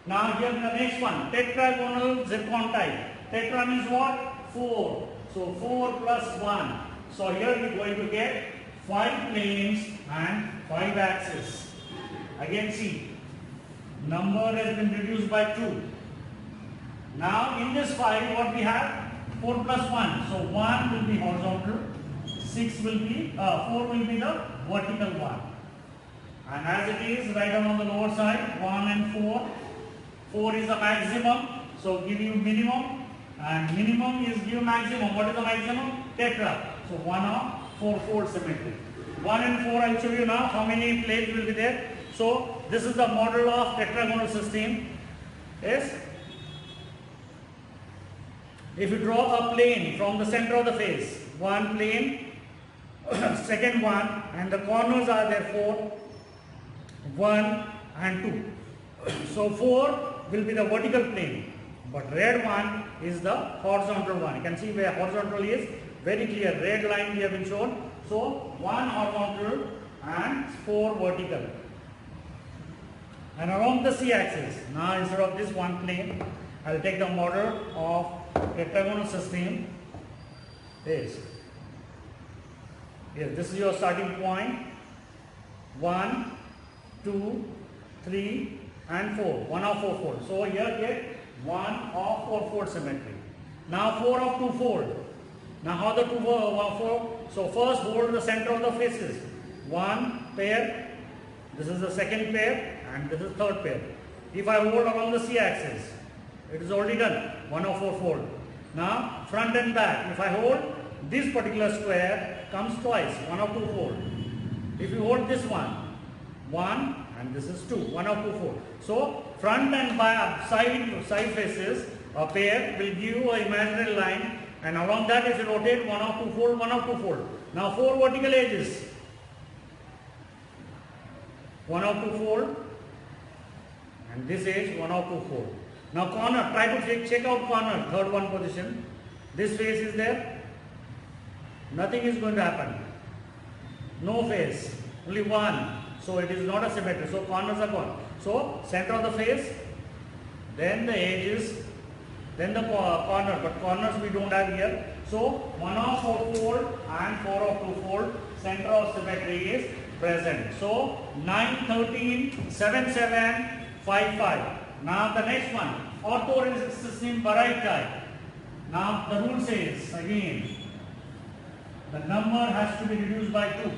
Now here the next one, tetragonal zircon type. Tetra means what? 4. So 4 plus 1. So here we are going to get 5 planes and 5 axes. Again see, number has been reduced by 2. Now in this 5 what we have? 4 plus 1. So 1 will be horizontal, 6 will be, 4 will be the vertical one. And as it is, write down on the lower side, 1 and 4. 4 is the maximum, so give you minimum. And minimum is give maximum. What is the maximum? Tetra. So 1 of 4-4 symmetry. 1 and 4 I will show you now how many planes will be there. So this is the model of tetragonal system. Yes. If you draw a plane from the center of the face, one plane, second one, and the corners are therefore 1 and 2. So 4 will be the vertical plane, but red one is the horizontal one. You can see where horizontal is very clear. Red line we have been shown. So 1 horizontal and 4 vertical. And along the c-axis, now instead of this one plane, I will take the model of tetragonal system. Yes, this is your starting point. 1, 2, 3 and 4. 1 of 4 fold. So here get 1 of 4 fold symmetry. Now 4 of 2 fold. Now how the 2 4? So first hold the center of the faces. 1 pair. This is the second pair and this is third pair. If I hold along the c-axis, it is already done. 1 of 4 fold. Now front and back. If I hold this particular square comes twice. 1 of 2 fold. If you hold this one, 1 and this is 2. 1 of 2 fold. So front and back side faces a pair will give you an imaginary line, and along that if you rotate 1 of 2 fold, 1 of 2 fold. Now 4 vertical edges. 1 of 2 fold and this is 1 of 2 fold. Now corner, try to check out corner, third one position. This face is there. Nothing is going to happen. No face, only one. So it is not a symmetry. So corners are gone. So center of the face, then the edges, then the corner. But corners we don't have here. So 1 of 4 fold and 4 of 2 fold. Center of symmetry is present. So 9, 13, 7, 7, 5, 5. Now the next one, orthorhombic system Barai type. Now the rule says again, the number has to be reduced by 2.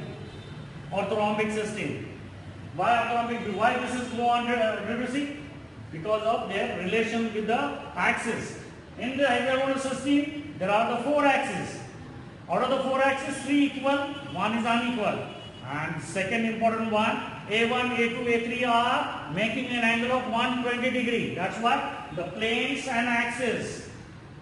Orthorhombic system. Why orthorhombic? Why this is go on reducing? Because of their relation with the axis. In the hexagonal system, there are the 4 axes. Out of the 4 axes, 3 equal, 1 is unequal. And second important one, A1, A2, A3 are making an angle of 120 degree. That's why the planes and axes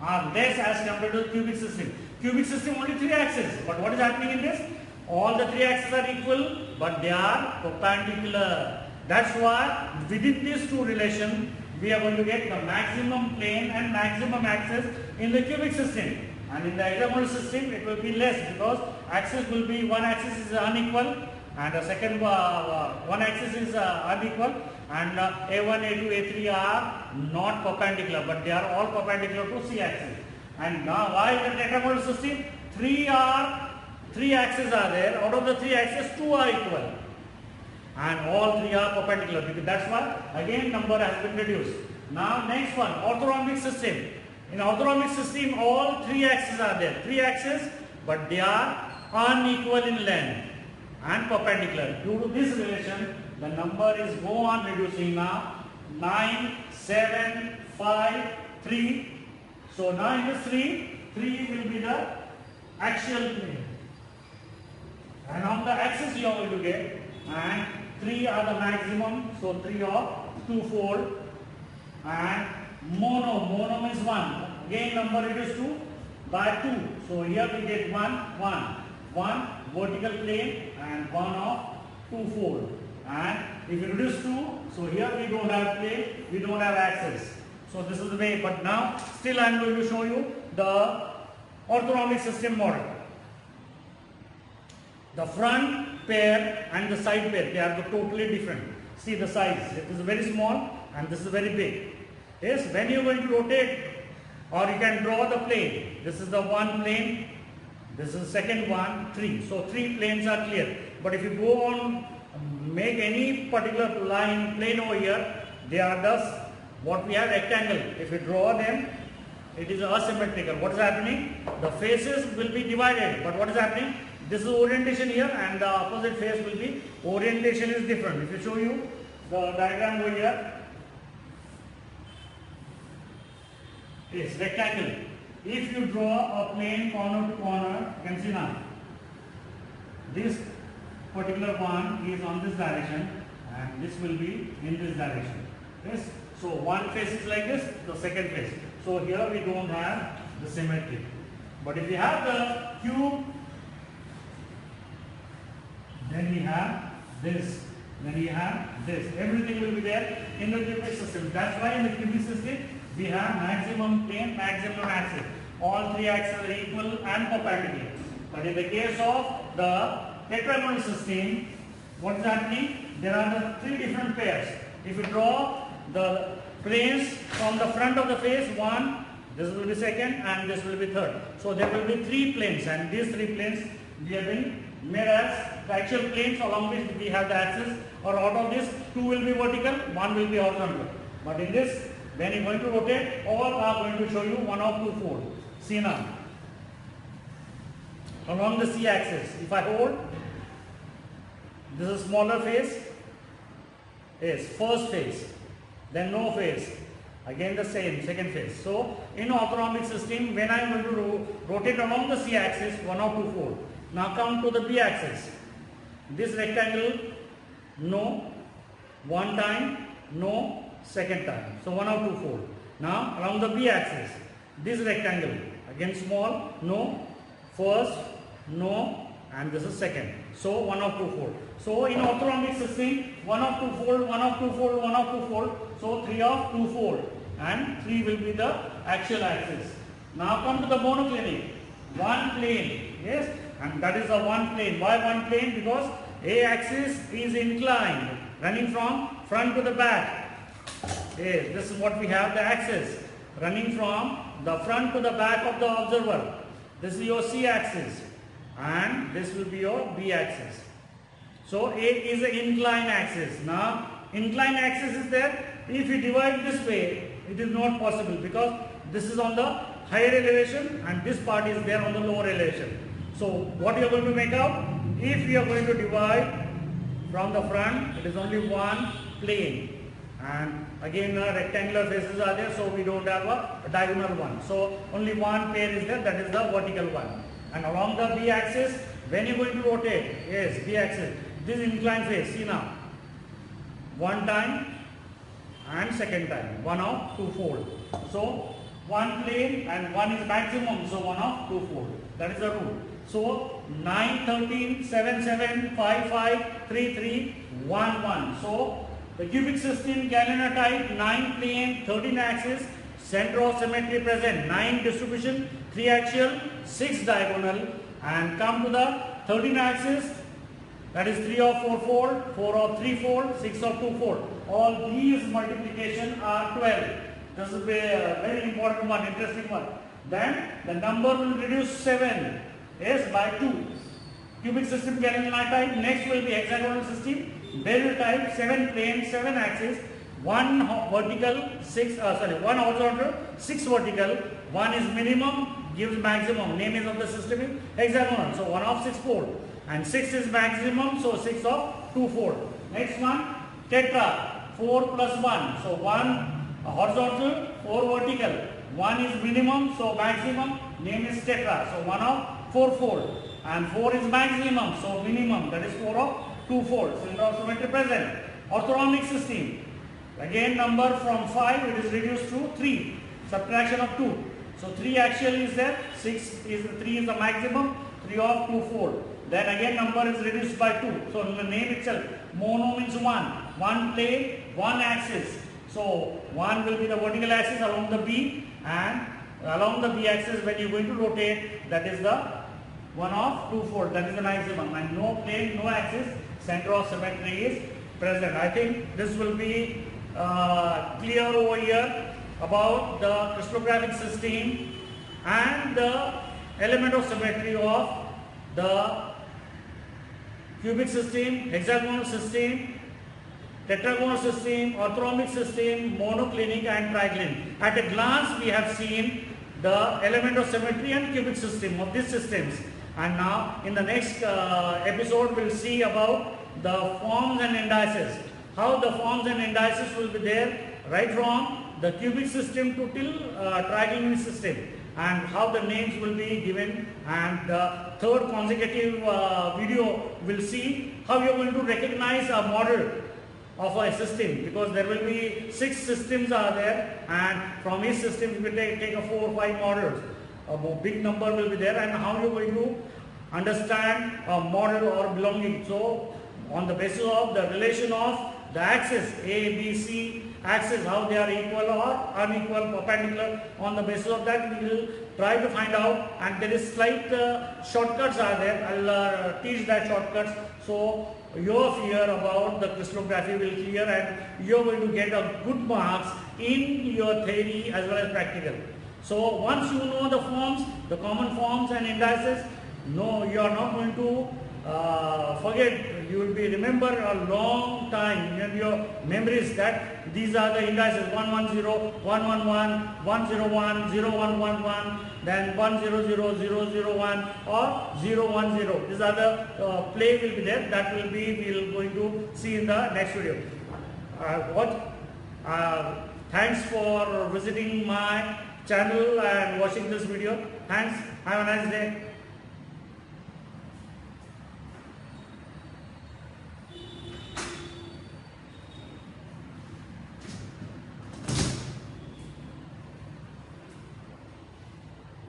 are less as compared to the cubic system. Cubic system only 3 axes. But what is happening in this? All the 3 axes are equal, but they are perpendicular. That's why within these two relations, we are going to get the maximum plane and maximum axis in the cubic system. And in the hexagonal system, it will be less because axis will be, one axis is unequal and the second one axis is unequal, and A1, A2, A3 are not perpendicular, but they are all perpendicular to C axis. And now why in the tetragonal system? 3 axes are there. Out of the 3 axes, 2 are equal. And all 3 are perpendicular. Because that's why again number has been reduced. Now next one, orthorhombic system. In orthorhombic system, all 3 axes are there. 3 axes, but they are unequal in length and perpendicular. Due to this relation, the number is go on reducing now. 9, 7, 5, 3. So now in this 3 will be the axial plane. And on the axis you are going to get, and 3 are the maximum, so 3 of 2 fold, and mono means 1. Again number reduced to by 2. So here we get 1 vertical plane and 1 of 2 fold. And if you reduce 2, so here we don't have plane, we don't have axis. So this is the way, but now still I am going to show you the orthorhombic system model. The front pair and the side pair, they are totally different. See the size, it is very small and this is very big. Yes, when you are going to rotate, or you can draw the plane. This is the one plane, this is the second one, 3. So 3 planes are clear. But if you go on, make any particular line, plane over here, they are thus what we have rectangle. If you draw them, it is asymmetrical. What is happening? The faces will be divided, but what is happening? This is orientation here and the opposite face will be, orientation is different. If you show you the diagram over here, is rectangle. If you draw a plane corner to corner, you can see now, this particular one is on this direction and this will be in this direction. Yes. So one face is like this, the second face. So here we don't have the symmetry. But if we have the cube, then we have this, then we have this. Everything will be there in the cubic system. That's why in the cubic system we have maximum plane, maximum axis. All three axes are equal and perpendicular. But in the case of the tetragonal system, what is happening? There are the three different pairs. If you draw the planes from the front of the face, one, this will be second and this will be third. So there will be three planes and these three planes we have been made as the actual planes along which we have the axis, or out of this two will be vertical, one will be horizontal. But in this, when you are going to rotate, all are going to show you one of two folds. See now. Along the C axis, if I hold, this is smaller face, is first face, then no face, again the same second face. So in orthonomic system, when I am going to rotate along the C axis, one of two fold. Now come to the B axis. This rectangle, no, one time, no, second time. So one of two fold. Now along the B axis, this rectangle, again small, no, first, no, and this is second. So one of two fold. So in orthonomic system, one of two fold, one of two fold, one of two fold. So three of two fold, and three will be the actual axis. Now come to the monoclinic. One plane, yes, and that is the one plane. Why one plane? Because A axis is inclined, running from front to the back. Yes, this is what we have, the axis running from the front to the back of the observer. This is your C axis and this will be your B axis. So A is an inclined axis. Now inclined axis is there. If you divide this way, it is not possible because this is on the higher elevation and this part is there on the lower elevation. So what you are going to make out? If you are going to divide from the front, it is only one plane. And again rectangular faces are there, so we don't have a diagonal one. So only one pair is there, that is the vertical one. And along the B axis, when you are going to rotate, yes, B axis, this inclined face, see now, one time and second time, one of two fold. So one plane and one is maximum, so one of two fold. That is the rule. So 9, 13, 7, 7, 5, 5, 3, 3, 1, 1. So the cubic system, Gallina type, 9 plane, 13 axis, center of symmetry present, 9 distribution, 3 axial, 6 diagonal, and come to the 13 axis, that is 3 of 4 fold, 4 of 3 fold, 6 of 2 fold. All these multiplication are 12. This is a very important one, interesting one. Then the number will reduce 7, yes, by 2. Cubic system, Gallina type. Next will be hexagonal system, Bevel type, 7 plane, 7 axis, 1 vertical, 1 horizontal, 6 vertical. 1 is minimum, gives maximum. Name is of the system is hexagonal. So 1 of 6 fold. And 6 is maximum, so 6 of 2 fold. Next one, tetra, 4 plus 1. So 1 horizontal, 4 vertical. 1 is minimum, so maximum, name is tetra. So 1 of 4 fold. And 4 is maximum, so minimum, that is 4 of 2 fold. Center of symmetry present. Orthonomic system. Again number from 5 it is reduced to 3. Subtraction of 2. So 3 axial is there, 3 is the maximum, 3 of 2 fold. Then again number is reduced by 2. So in the name itself, mono means 1. 1 plane, 1 axis. So 1 will be the vertical axis along the B, and along the B axis when you are going to rotate, that is the 1 of 2 fold, that is the maximum. And no plane, no axis, center of symmetry is present. I think this will be clear over here about the crystallographic system and the element of symmetry of the cubic system, hexagonal system, tetragonal system, orthonomic system, monoclinic and triclinic. At a glance we have seen the element of symmetry and cubic system of these systems. And now in the next episode we'll see about the forms and indices, how the forms and indices will be there right from the cubic system to till triangular system, and how the names will be given. And the third consecutive video will see how you are going to recognize a model of a system, because there will be 6 systems are there, and from each system you will take a 4 or 5 models. A big number will be there, and how you are going to understand a model or belonging. So on the basis of the relation of the axis A, B, C axis, how they are equal or unequal, perpendicular, on the basis of that we will try to find out. And there is slight shortcuts are there. I'll teach that shortcuts, so your fear about the crystallography will clear, and you are going to get a good marks in your theory as well as practical. So once you know the forms, the common forms and indices, no, you are not going to forget. You will be remember a long time in your memories that these are the indices: 110, 111, 101, 0111, then 100, 001 or 010. These are the play will be there. That will be we will going to see in the next video. Thanks for visiting my channel and watching this video. Thanks. Have a nice day.